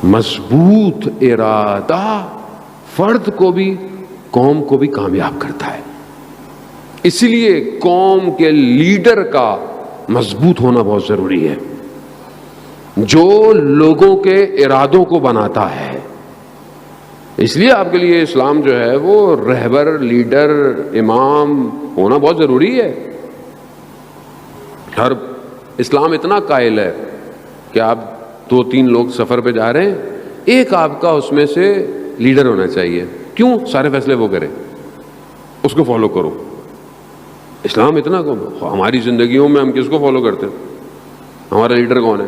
مضبوط ارادہ فرد کو بھی قوم کو بھی کامیاب کرتا ہے. اس لیے قوم کے لیڈر کا مضبوط ہونا بہت ضروری ہے، جو لوگوں کے ارادوں کو بناتا ہے. اس لیے آپ کے لیے اسلام جو ہے وہ رہبر، لیڈر، امام ہونا بہت ضروری ہے. ہر اسلام اتنا قائل ہے کہ آپ 2-3 لوگ سفر پہ جا رہے ہیں، ایک آپ کا اس میں سے لیڈر ہونا چاہیے. کیوں؟ سارے فیصلے وہ کرے، اس کو فالو کرو. اسلام اتنا کون؟ ہماری زندگیوں میں ہم کس کو فالو کرتے ہیں؟ ہمارا لیڈر کون ہے؟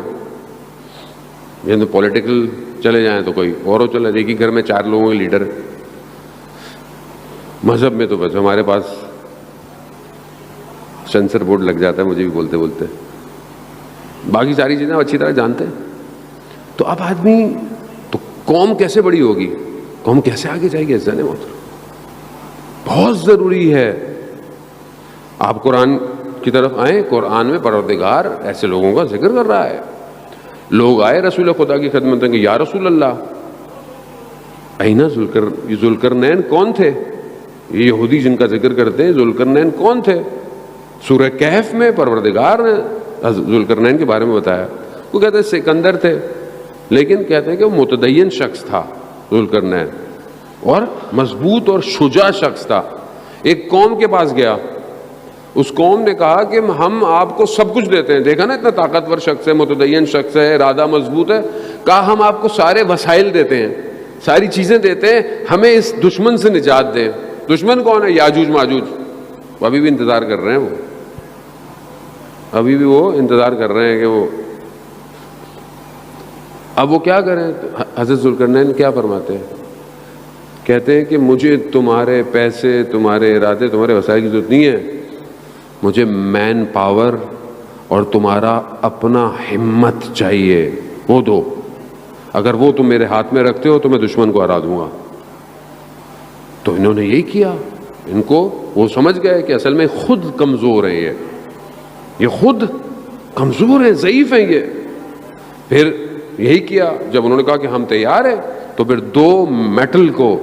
یہ تو پولیٹیکل چلے جائیں تو کوئی اور ہو چلے، ایک ہی گھر میں 4 لوگوں کے لیڈر. مذہب میں تو بس ہمارے پاس سینسر بورڈ لگ جاتا ہے مجھے بھی بولتے بولتے. باقی ساری چیزیں اچھی طرح جانتے ہیں. تو اب آدمی تو قوم کیسے بڑی ہوگی، قوم کیسے آگے جائے گی؟ عزیزان محترم بہت ضروری ہے. آپ قرآن کی طرف آئیں، قرآن میں پروردگار ایسے لوگوں کا ذکر کر رہا ہے. لوگ آئے رسول خدا کی خدمت میں کہ یا رسول اللہ اینا ذوالقرنین کون تھے؟ یہ یہودی جن کا ذکر کرتے ہیں ذوالقرنین کون تھے؟ سورہ کہف میں پروردگار نے ذوالقرنین کے بارے میں بتایا. وہ کہتے ہیں سکندر تھے، لیکن کہتے ہیں کہ وہ متدین شخص تھا ذوالقرنین، اور مضبوط اور شجاع شخص تھا. ایک قوم کے پاس گیا، اس قوم نے کہا کہ ہم آپ کو سب کچھ دیتے ہیں. دیکھا نا اتنا طاقتور شخص ہے، متدین شخص ہے، ارادہ مضبوط ہے. کہا ہم آپ کو سارے وسائل دیتے ہیں، ساری چیزیں دیتے ہیں، ہمیں اس دشمن سے نجات دیں. دشمن کون ہے؟ یاجوج ماجوج. ابھی بھی انتظار کر رہے ہیں، وہ ابھی بھی وہ انتظار کر رہے ہیں کہ وہ اب وہ کیا کریں. حضرت ذوالقرنین کیا فرماتے ہیں؟ کہتے ہیں کہ مجھے تمہارے پیسے، تمہارے ارادے، تمہارے وسائل کی ضرورت نہیں ہے. مجھے مین پاور اور تمہارا اپنا ہمت چاہیے، وہ دو. اگر وہ تم میرے ہاتھ میں رکھتے ہو تو میں دشمن کو ہرا دوں گا. تو انہوں نے یہی کیا. ان کو وہ سمجھ گئے کہ اصل میں خود کمزور ہیں، یہ خود کمزور ہیں، ضعیف ہیں یہ. پھر یہی کیا. جب انہوں نے کہا کہ ہم تیار ہیں، تو پھر 2 میٹل کو،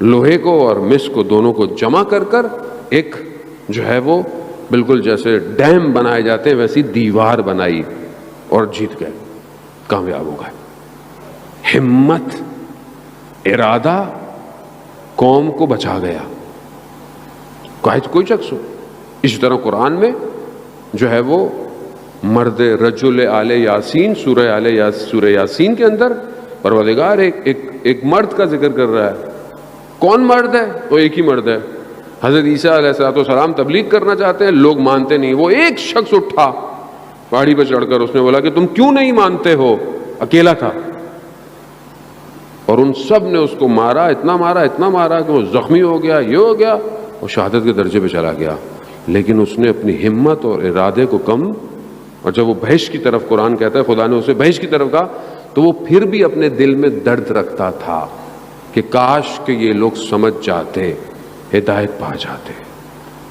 لوہے کو اور مس کو، دونوں کو جمع کر کر ایک جو ہے وہ بالکل جیسے ڈیم بنائے جاتے ہیں ویسی دیوار بنائی اور جیت گئے، کامیاب ہو گئے. ہمت، ارادہ قوم کو بچا گیا، کوئی شخص ہو. اسی طرح قرآن میں جو ہے وہ مرد رجل آل یاسین، سورہ یاسین کے اندر پروردگار ایک مرد کا ذکر کر رہا ہے. کون مرد ہے؟ وہ ایک ہی مرد ہے. حضرت عیسیٰ علیہ السلام تبلیغ کرنا چاہتے ہیں، لوگ مانتے نہیں. وہ ایک شخص اٹھا پہاڑی پہ چڑھ کر، اس نے بولا کہ تم کیوں نہیں مانتے ہو؟ اکیلا تھا، اور ان سب نے اس کو مارا، اتنا مارا کہ وہ زخمی ہو گیا، یہ ہو گیا، اور شہادت کے درجے پہ چلا گیا. لیکن اس نے اپنی ہمت اور ارادے کو کم، اور جب وہ بہشت کی طرف، قرآن کہتا ہے خدا نے اسے بہشت کی طرف کہا، تو وہ پھر بھی اپنے دل میں درد رکھتا تھا کہ کاش کہ یہ لوگ سمجھ جاتے، ہدایت پا جاتے.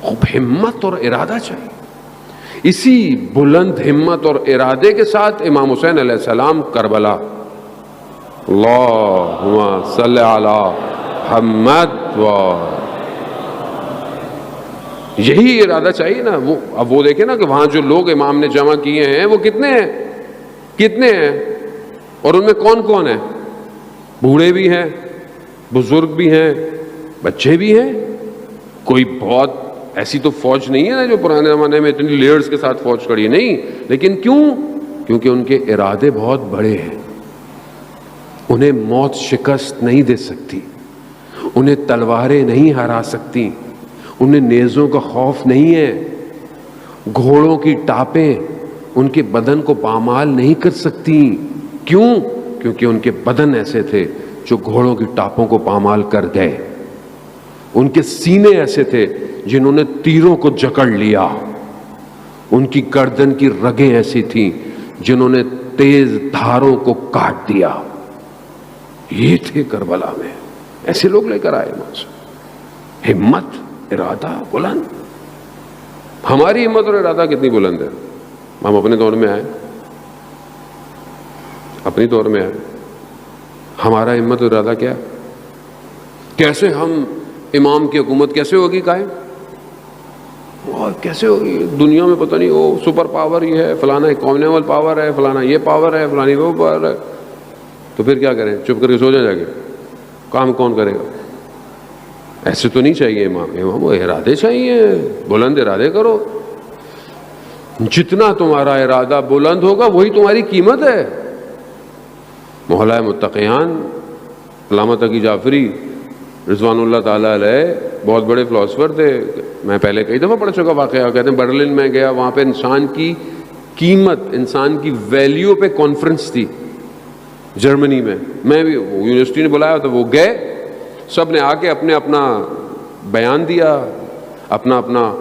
خوب ہمت اور ارادہ چاہیے. اسی بلند ہمت اور ارادے کے ساتھ امام حسین علیہ السلام کربلا، اللہم صلی علی محمد و یہی ارادہ چاہیے نا. وہ اب وہ دیکھیں نا کہ وہاں جو لوگ امام نے جمع کیے ہیں وہ کتنے ہیں اور ان میں کون کون ہیں؟ بوڑھے بھی ہیں، بزرگ بھی ہیں، بچے بھی ہیں. کوئی بہت ایسی تو فوج نہیں ہے نا جو پرانے زمانے میں اتنی لیئرز کے ساتھ فوج کھڑی ہے، نہیں. لیکن کیونکہ ان کے ارادے بہت بڑے ہیں. انہیں موت شکست نہیں دے سکتی، انہیں تلواریں نہیں ہرا سکتی، انہیں نیزوں کا خوف نہیں ہے، گھوڑوں کی ٹاپیں ان کے بدن کو پامال نہیں کر سکتی. کیونکہ ان کے بدن ایسے تھے جو گھوڑوں کی ٹاپوں کو پامال کر گئے. ان کے سینے ایسے تھے جنہوں نے تیروں کو جکڑ لیا. ان کی گردن کی رگیں ایسی تھیں جنہوں نے تیز دھاروں کو کاٹ دیا. یہ تھے کربلا میں، ایسے لوگ لے کر آئے وہاں سے. ہمت، ارادہ بلند. ہماری ہمت اور ارادہ کتنی بلند ہے. ہم اپنے دور میں آئے، ہمارا ہمت اور ارادہ کیا ہے؟ کیسے ہم امام کی حکومت کیسے ہوگی قائم؟ اور کیسے ہوگی؟ دنیا میں پتہ نہیں وہ سپر پاور یہ ہے، فلانا کامنیول پاور ہے، فلانا یہ پاور ہے، فلانی وہ پاور ہے. تو پھر کیا کریں؟ چپ کر کے سو جائیں جا کے؟ کام کون کرے گا؟ ایسے تو نہیں چاہیے امام وہ ارادے چاہیے، بلند ارادے کرو. جتنا تمہارا ارادہ بلند ہوگا وہی تمہاری قیمت ہے. محلہ متقیان علامہ تقی جعفری رضوان اللہ تعالیٰ علیہ بہت بڑے فلاسفر تھے. میں پہلے کئی دفعہ پڑھ چکا واقعہ. کہتے ہیں برلن میں گیا، وہاں پہ انسان کی قیمت، انسان کی ویلیو پہ کانفرنس تھی جرمنی میں. میں بھی یونیورسٹی نے بلایا تو وہ گئے، سب نے آ کے اپنے اپنا بیان دیا، اپنا اپنا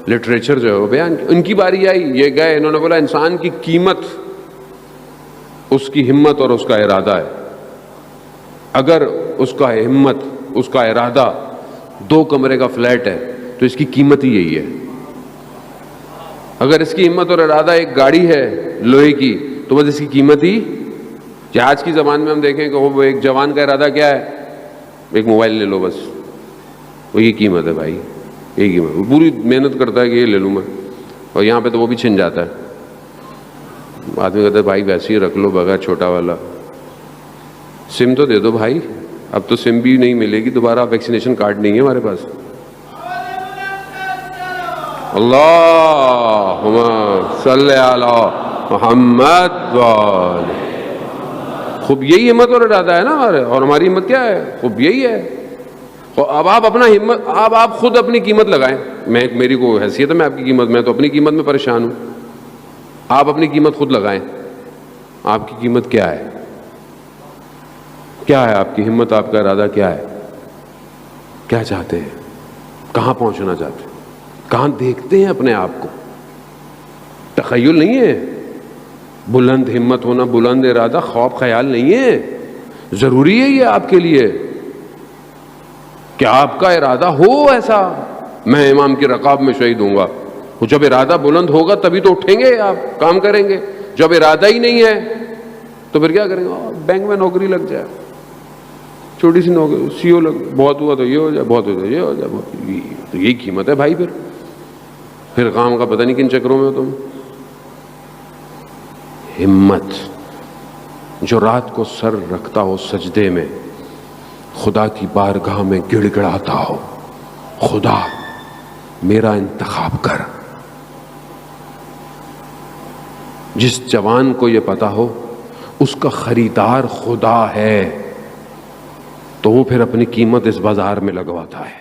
لٹریچر جو ہے وہ بیان کیا. ان کی باری آئی، یہ گئے، انہوں نے بولا انسان کی قیمت اس کی ہمت اور اس کا ارادہ ہے. اگر اس کا ہمت، اس کا ارادہ 2 کمرے کا فلیٹ ہے تو اس کی قیمت ہی یہی ہے. اگر اس کی ہمت اور ارادہ ایک گاڑی ہے لوہے کی تو بس اس کی قیمت ہی. آج کی زبان میں ہم دیکھیں کہ وہ ایک جوان کا ارادہ کیا ہے؟ ایک موبائل لے لو بس، وہ یہ قیمت ہے بھائی، یہ قیمت. وہ پوری محنت کرتا ہے کہ یہ لے لوں میں، اور یہاں پہ تو وہ بھی چھن جاتا ہے. آدمی کہتا ہے بھائی ویسے ہی رکھ لو بغیر چھوٹا والا، سم تو دے دو بھائی. اب تو سم بھی نہیں ملے گی دوبارہ، ویکسینیشن کارڈ نہیں ہے ہمارے پاس. اللہم صلی علی محمد وآلہ. خوب یہی ہمت اور ارادہ ہے نا ہمارے. اور ہماری ہمت کیا ہے؟ خوب یہی ہے. اب آپ اپنا ہمت، اب آپ خود اپنی قیمت لگائیں. میری کو حیثیت ہے میں آپ کی قیمت، میں تو اپنی قیمت میں پریشان ہوں. آپ اپنی قیمت خود لگائیں. آپ کی قیمت کیا ہے؟ کیا ہے آپ کی ہمت؟ آپ کا ارادہ کیا ہے؟ کیا چاہتے ہیں؟ کہاں پہنچنا چاہتے ہیں؟ کہاں دیکھتے ہیں اپنے آپ کو؟ تخیل نہیں ہے. بلند ہمت ہونا، بلند ارادہ خواب خیال نہیں ہے. ضروری ہے یہ آپ کے لیے کہ آپ کا ارادہ ہو ایسا، میں امام کی رکاب میں شہید ہوں گا. وہ جب ارادہ بلند ہوگا تبھی تو اٹھیں گے، آپ کام کریں گے. جب ارادہ ہی نہیں ہے تو پھر کیا کریں گے؟ بینک میں نوکری لگ جائے، چھوٹی سی نوکری، سی او لگ، بہت ہوا تو یہ ہو جائے، بہت ہوا تو یہ ہو جائے. تو یہی قیمت ہے بھائی. پھر کام کا پتہ نہیں کن چکروں میں ہو تم. ہمت جو رات کو سر رکھتا ہو سجدے میں، خدا کی بارگاہ میں گڑ گڑاتا ہو، خدا میرا انتخاب کر. جس جوان کو یہ پتا ہو اس کا خریدار خدا ہے تو وہ پھر اپنی قیمت اس بازار میں لگواتا ہے.